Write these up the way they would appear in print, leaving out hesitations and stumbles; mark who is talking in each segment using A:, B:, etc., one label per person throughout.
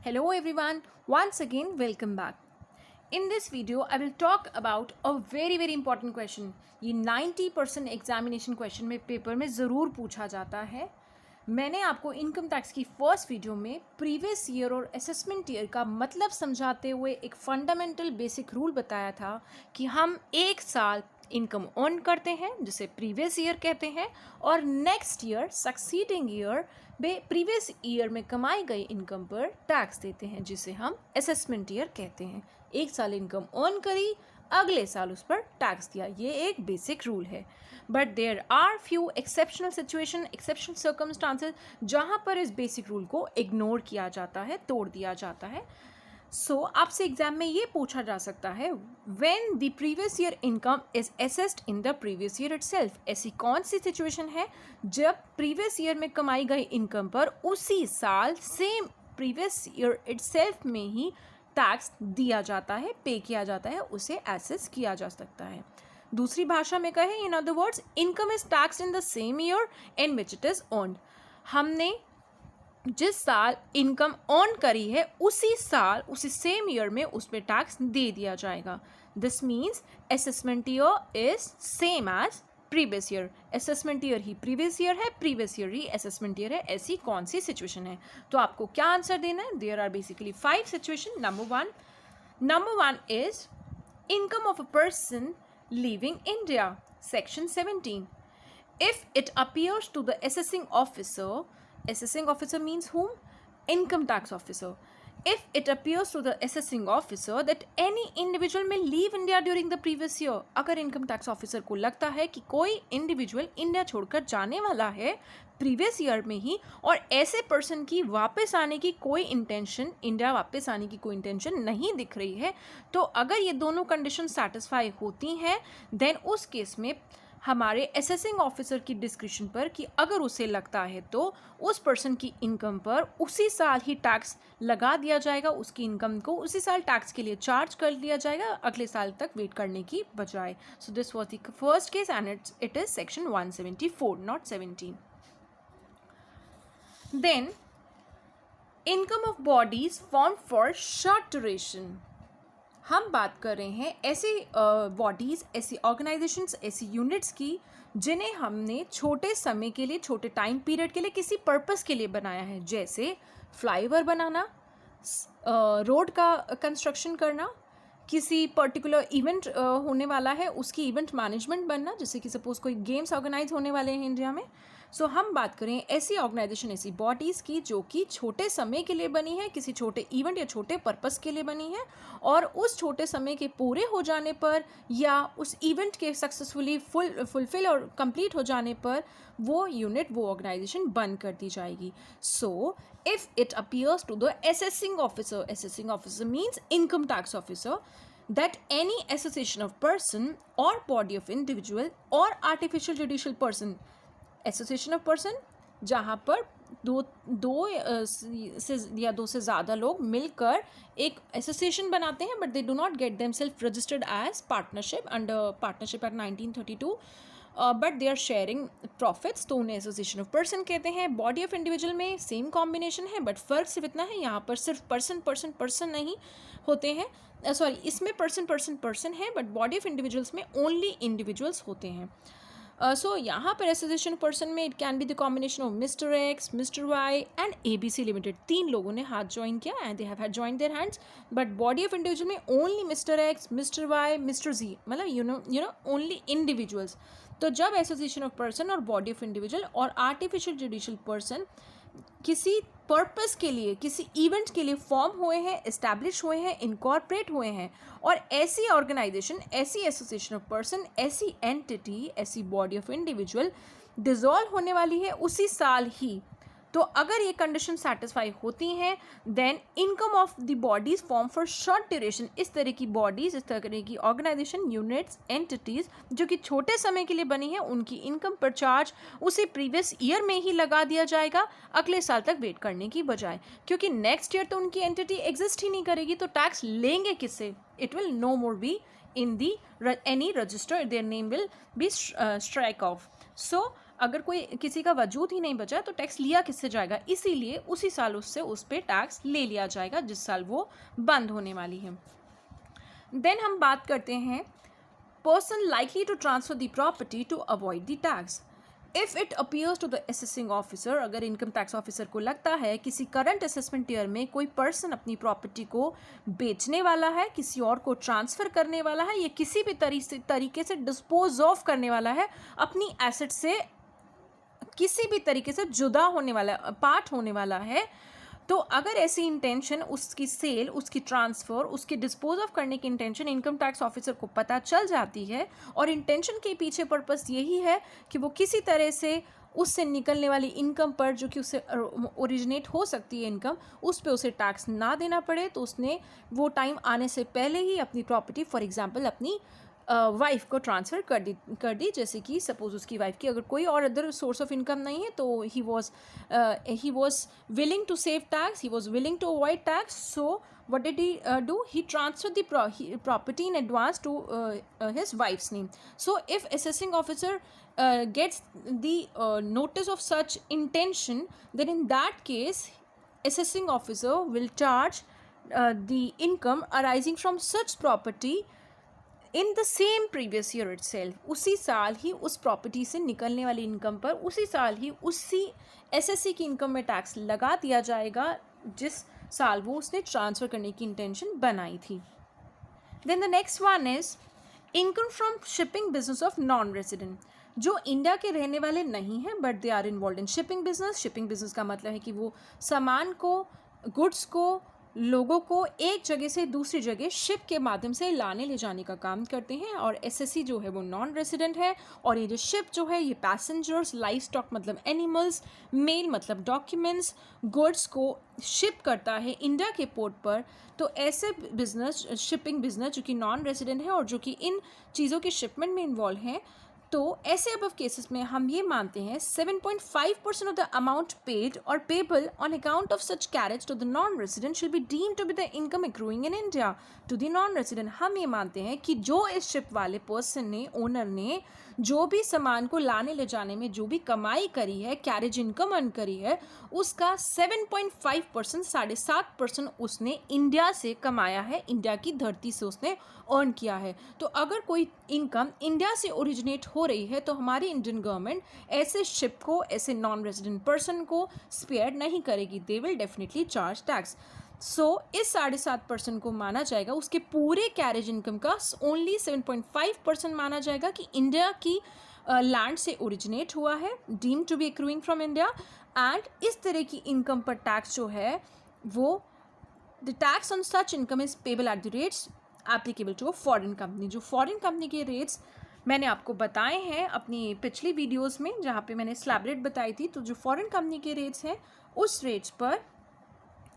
A: Hello everyone, once again welcome back. In this video I will talk about a very important question. ये 90% examination question में paper में ज़रूर पूछा जाता है. मैंने आपको इनकम टैक्स की फर्स्ट वीडियो में प्रीवियस ईयर और असेसमेंट ईयर का मतलब समझाते हुए एक फंडामेंटल बेसिक रूल बताया था कि हम एक साल इनकम अर्न करते हैं जिसे प्रीवियस ईयर कहते हैं और नेक्स्ट ईयर सक्सीडिंग ईयर में प्रीवियस ईयर में कमाई गई इनकम पर टैक्स देते हैं जिसे हम असेसमेंट ईयर कहते हैं. एक साल इनकम अर्न करी, अगले साल उस पर टैक्स दिया. ये एक बेसिक रूल है. But there are few exceptional situation, exceptional circumstances जहाँ पर इस बेसिक रूल को इग्नोर किया जाता है, तोड़ दिया जाता है. सो आपसे एग्जाम में ये पूछा जा सकता है when the previous year income is assessed in the previous year itself. ऐसी कौन सी सिचुएशन है जब प्रीवियस ईयर में कमाई गई इनकम पर उसी साल सेम प्रीवियस ईयर इटसेल्फ में ही टैक्स दिया जाता है, पे किया जाता है, उसे एसेस किया जा सकता है. दूसरी भाषा में कहें, in other words, income is taxed in the same year in which it is earned. हमने जिस साल इनकम अर्न करी है उसी साल उसी सेम ईयर में उस पर टैक्स दे दिया जाएगा. This means assessment year is same as previous year. Assessment year ही प्रीवियस ईयर है, प्रीवियस ईयर ही असेसमेंट ईयर है. ऐसी कौन सी सिचुएशन है? तो आपको क्या आंसर देना है? There are basically 5 situation. Number one is income of a person leaving India. Section 17. If it appears to the assessing officer means whom? Income tax officer. If it appears to the assessing officer that any individual may leave India during the previous year, अगर income tax officer को लगता है कि कोई individual India छोड़कर जाने वाला है प्रीवियस ईयर में ही और ऐसे पर्सन की वापस आने की कोई इंटेंशन, इंडिया वापस आने की कोई इंटेंशन नहीं दिख रही है, तो अगर ये दोनों कंडीशन सेटिस्फाई होती हैं देन उस केस में हमारे असेसिंग ऑफिसर की डिस्क्रिप्शन पर कि अगर उसे लगता है तो उस पर्सन की इनकम पर उसी साल ही टैक्स लगा दिया जाएगा, उसकी इनकम को उसी साल टैक्स के लिए चार्ज कर दिया जाएगा अगले साल तक वेट करने की बजाय. So this was the first case and it is section 174 not 17. Then income of bodies form for short duration. हम बात कर रहे हैं ऐसी बॉडीज़, ऐसी ऑर्गेनाइजेशंस, ऐसी यूनिट्स की जिन्हें हमने छोटे समय के लिए, छोटे टाइम पीरियड के लिए किसी पर्पस के लिए बनाया है. जैसे फ्लाईओवर बनाना, रोड का कंस्ट्रक्शन करना, किसी पर्टिकुलर इवेंट होने वाला है उसकी इवेंट मैनेजमेंट बनना, जैसे कि सपोज़ कोई गेम्स ऑर्गेनाइज होने वाले हैं इंडिया में. सो हम बात करें ऐसी ऑर्गेनाइजेशन, ऐसी बॉडीज़ की जो कि छोटे समय के लिए बनी है, किसी छोटे इवेंट या छोटे पर्पस के लिए बनी है और उस छोटे समय के पूरे हो जाने पर या उस इवेंट के सक्सेसफुली फुलफिल और कंप्लीट हो जाने पर वो यूनिट, वो ऑर्गेनाइजेशन बंद कर दी जाएगी. So if it appears to the assessing officer means income tax officer, that any association of person or body of individual or artificial judicial person, association of person जहाँ पर दो से ज़्यादा लोग मिलकर एक एसोसिएशन बनाते हैं but they do not get themselves registered as partnership under partnership act 1932 but they are sharing profits, तो उन्हें एसोसिएशन ऑफ पर्सन कहते हैं. बॉडी ऑफ इंडिविजुअल में सेम कॉम्बिनेशन है बट फ़र्क सिर्फ इतना है, यहाँ पर सिर्फ पर्सन नहीं होते हैं, सॉरी इसमें पर्सन है बट बॉडी ऑफ इंडिविजुअल्स में ओनली इंडिविजुअल्स होते हैं. सो यहाँ पर एसोसिएशन पर्सन में it can be the combination of mister X, mister Y and ABC limited. 3 लोगों ने हाथ ज्वाइन किया and they have join their hands. But body of individual में only mister X, mister Y, mister Z, मतलब you know only individuals. तो जब association of person और body of individual और आर्टिफिशियल जुडिशियल पर्सन किसी purpose के लिए, किसी इवेंट के लिए फॉर्म हुए हैं, इस्टेब्लिश हुए हैं, इनकॉर्पोरेट हुए हैं और ऐसी ऑर्गेनाइजेशन, ऐसी एसोसिएशन ऑफ पर्सन, ऐसी एंटिटी, ऐसी बॉडी ऑफ इंडिविजुअल डिसॉल्व होने वाली है उसी साल ही, तो अगर ये कंडीशन सेटिस्फाई होती हैं then income of the bodies form for short duration. इस तरह की बॉडीज़, इस तरह की ऑर्गेनाइजेशन, यूनिट्स, एंटिटीज़ जो कि छोटे समय के लिए बनी है उनकी इनकम पर चार्ज उसे प्रीवियस ईयर में ही लगा दिया जाएगा अगले साल तक वेट करने की बजाय, क्योंकि नेक्स्ट ईयर तो उनकी एंटिटी एग्जिस्ट ही नहीं करेगी, तो टैक्स लेंगे किससे? It will no more be in the any register, their name will be strike off. So अगर कोई किसी का वजूद ही नहीं बचा तो टैक्स लिया किससे जाएगा, इसीलिए उसी साल उससे उस पर टैक्स ले लिया जाएगा जिस साल वो बंद होने वाली है। देन हम बात करते हैं person likely to transfer the property to avoid the tax. If it appears to the assessing officer, अगर इनकम टैक्स ऑफिसर को लगता है किसी करंट असेसमेंट ईयर में कोई पर्सन अपनी प्रॉपर्टी को बेचने वाला है, किसी और को ट्रांसफ़र करने वाला है, या किसी भी तरीके से डिस्पोज ऑफ करने वाला है, अपनी एसेट से किसी भी तरीके से जुदा होने वाला, पार्ट होने वाला है, तो अगर ऐसी इंटेंशन, उसकी सेल, उसकी ट्रांसफ़र, उसकी डिस्पोज ऑफ करने की इंटेंशन इनकम टैक्स ऑफिसर को पता चल जाती है, और इंटेंशन के पीछे पर्पस यही है कि वो किसी तरह से उससे निकलने वाली इनकम पर, जो कि उससे ओरिजिनेट हो सकती है इनकम, उस पर उसे टैक्स ना देना पड़े, तो उसने वो टाइम आने से पहले ही अपनी प्रॉपर्टी, फॉर एग्जांपल अपनी वाइफ को ट्रांसफ़र कर दी। जैसे कि सपोज उसकी वाइफ की अगर कोई और अदर सोर्स ऑफ इनकम नहीं है, तो he was willing to save tax, he was willing to avoid tax, so what did he do? He transferred the property in advance to his wife's name. So if assessing officer gets the notice of such intention, then in that case assessing officer will charge the income arising from such property in the same previous year itself, उसी साल ही उस property से निकलने वाली income पर उसी साल ही उसी एसएससी की इनकम में टैक्स लगा दिया जाएगा जिस साल वो उसने ट्रांसफ़र करने की इंटेंशन बनाई थी। Then the next one is income from shipping business of non resident, जो इंडिया के रहने वाले नहीं हैं but they are involve in shipping business. Shipping business का मतलब है कि वो सामान को, गुड्स को, लोगों को एक जगह से दूसरी जगह शिप के माध्यम से लाने ले जाने का काम करते हैं, और एसएससी जो है वो नॉन रेजिडेंट है, और ये जो शिप जो है ये पैसेंजर्स, लाइव स्टॉक मतलब एनिमल्स, मेल मतलब डॉक्यूमेंट्स, गुड्स को शिप करता है इंडिया के पोर्ट पर। तो ऐसे बिजनेस, शिपिंग बिजनेस जो कि नॉन रेजिडेंट है और जो कि इन चीज़ों के शिपमेंट में इन्वॉल्व हैं, तो ऐसे अबव केसेस में हम ये मानते हैं 7.5% ऑफ द अमाउंट पेड और payable on account of such carriage to the non resident shall be deemed to be the income accruing in India to the non resident. हम ये मानते हैं कि जो इस शिप वाले पर्सन ने, ओनर ने, जो भी सामान को लाने ले जाने में जो भी कमाई करी है, कैरेज इनकम अर्न करी है, उसका 7.5%, 7.5% उसने इंडिया से कमाया है, इंडिया की धरती से उसने अर्न किया है। तो अगर कोई इनकम इंडिया से ओरिजिनेट हो रही है तो हमारी इंडियन गवर्नमेंट ऐसे शिप को, ऐसे नॉन रेजिडेंट पर्सन को स्पेयर नहीं करेगी, they will definitely charge tax. So इस 7.5% को माना जाएगा, उसके पूरे कैरेज इनकम का ओनली 7.5% माना जाएगा कि इंडिया की लैंड से ओरिजिनेट हुआ है, deem to be accruing from India. And इस तरह की इनकम पर टैक्स जो है वो, the tax on such income is payable at the rates applicable to a foreign company. जो फॉरेन कंपनी के रेट्स मैंने आपको बताए हैं अपनी पिछली वीडियोस में, जहाँ पे मैंने स्लैब रेट बताई थी, तो जो फॉरेन कंपनी के रेट्स हैं उस रेट्स पर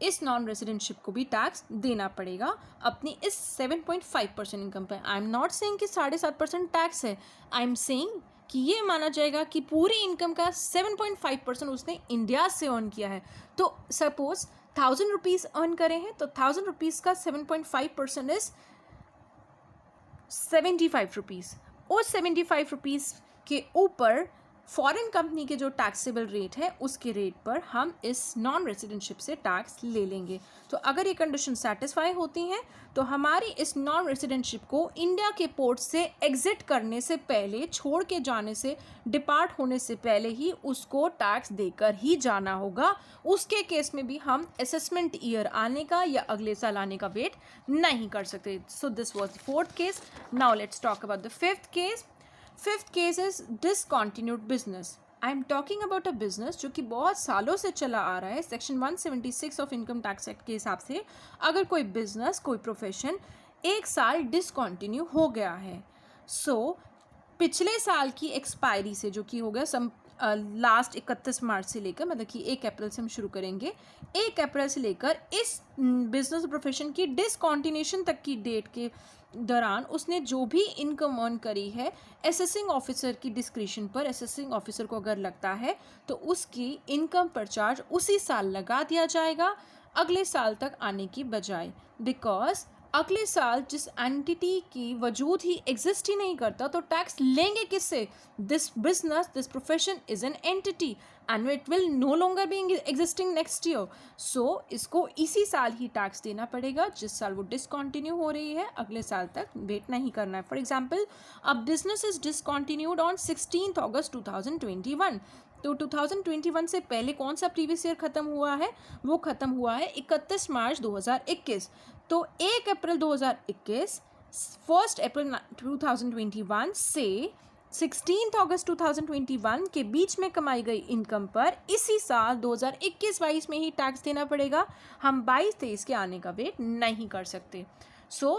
A: इस नॉन रेजिडेंटशिप को भी टैक्स देना पड़ेगा अपनी इस 7.5% इनकम पर। आई एम नॉट सेइंग कि 7.5% टैक्स है, आई एम सेइंग कि ये माना जाएगा कि पूरी इनकम का 7.5% उसने इंडिया से अर्न किया है। तो सपोज 1000 रुपीज़ अर्न करे हैं, तो 1000 रुपीज़ का 7.5% इज 75 रुपीज़। उस 75 रुपीज़ के ऊपर फॉरेन कंपनी के जो टैक्सेबल रेट है उसके रेट पर हम इस नॉन रेजिडेंटशिप से टैक्स ले लेंगे। तो अगर ये कंडीशन सेटिस्फाई होती हैं तो हमारी इस नॉन रेजिडेंटशिप को इंडिया के पोर्ट से एग्जिट करने से पहले, छोड़ के जाने से, डिपार्ट होने से पहले ही उसको टैक्स देकर ही जाना होगा। उसके केस में भी हम असेसमेंट ईयर आने का या अगले साल आने का वेट नहीं कर सकते। So this was the fourth case. Now let's talk about the fifth case. Fifth case is discontinued business. I am talking about a business जो कि बहुत सालों से चला आ रहा है। Section 176 of income tax act के हिसाब से अगर कोई बिजनेस, कोई प्रोफेशन एक साल डिसकॉन्टिन्यू हो गया है, सो पिछले साल की एक्सपायरी से, जो कि हो गया लास्ट 31 मार्च से लेकर, मतलब कि 1 अप्रैल से हम शुरू करेंगे, 1 अप्रैल से लेकर इस बिजनेस प्रोफेशन की डिसकॉन्टिन्यूशन तक की डेट के दौरान उसने जो भी इनकम अर्न करी है, असेसिंग ऑफिसर की डिस्क्रिशन पर, असेसिंग ऑफिसर को अगर लगता है तो उसकी इनकम पर चार्ज उसी साल लगा दिया जाएगा, अगले साल तक आने की बजाय। बिकॉज अगले साल जिस एंटिटी की वजूद ही एग्जिस्ट ही नहीं करता तो टैक्स लेंगे किससे? This business, this profession is an entity and it will no longer be existing next year. So इसको इसी साल ही टैक्स देना पड़ेगा जिस साल वो डिसकंटिन्यू हो रही है. अगले साल तक वेट नहीं करना है. For example, a business is discontinued on 16 अगस्त 2021. तो 2021 से पहले कौन सा प्रीवियस ईयर ख़त्म हुआ है? वो ख़त्म हुआ है 31 मार्च 2021. तो 1 अप्रैल 2021, 1 अप्रैल 2021 से 16 अगस्त 2021 के बीच में कमाई गई इनकम पर इसी साल 2021-22 में ही टैक्स देना पड़ेगा. हम 22-23 के आने का वेट नहीं कर सकते. So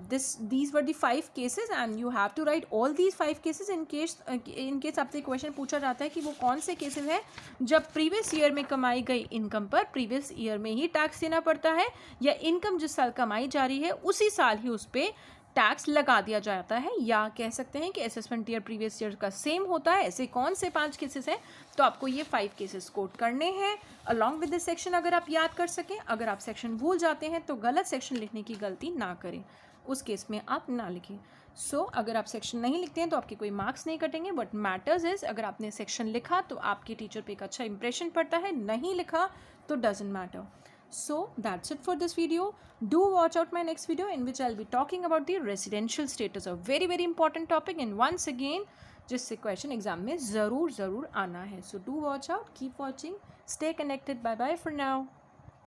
A: these were the 5 cases and you have to write all these 5 cases in case आपसे क्वेश्चन पूछा जाता है कि वो कौन से केसेस हैं जब प्रीवियस ईयर में कमाई गई इनकम पर प्रीवियस ईयर में ही टैक्स देना पड़ता है, या इनकम जिस साल कमाई जा रही है उसी साल ही उस पर टैक्स लगा दिया जाता है, या कह सकते हैं कि असेसमेंट ईयर प्रीवियस ईयर का सेम होता है. ऐसे कौन से 5 केसेस हैं? तो आपको ये 5 केसेस कोट करने हैं अलॉन्ग विद दिस सेक्शन, अगर आप याद कर सकें. अगर आप सेक्शन भूल जाते हैं तो गलत सेक्शन लिखने की गलती ना करें, उस केस में आप ना लिखें. सो अगर आप सेक्शन नहीं लिखते हैं तो आपके कोई मार्क्स नहीं कटेंगे. बट मैटर्स इज अगर आपने सेक्शन लिखा तो आपके टीचर पे एक अच्छा इंप्रेशन पड़ता है, नहीं लिखा तो doesn't matter. So that's it for this video. Do watch out my next video in which I'll be talking about the residential status, a very very important topic, and once again जिससे question exam में ज़रूर आना है. So do watch out, keep watching, stay connected. Bye bye for now.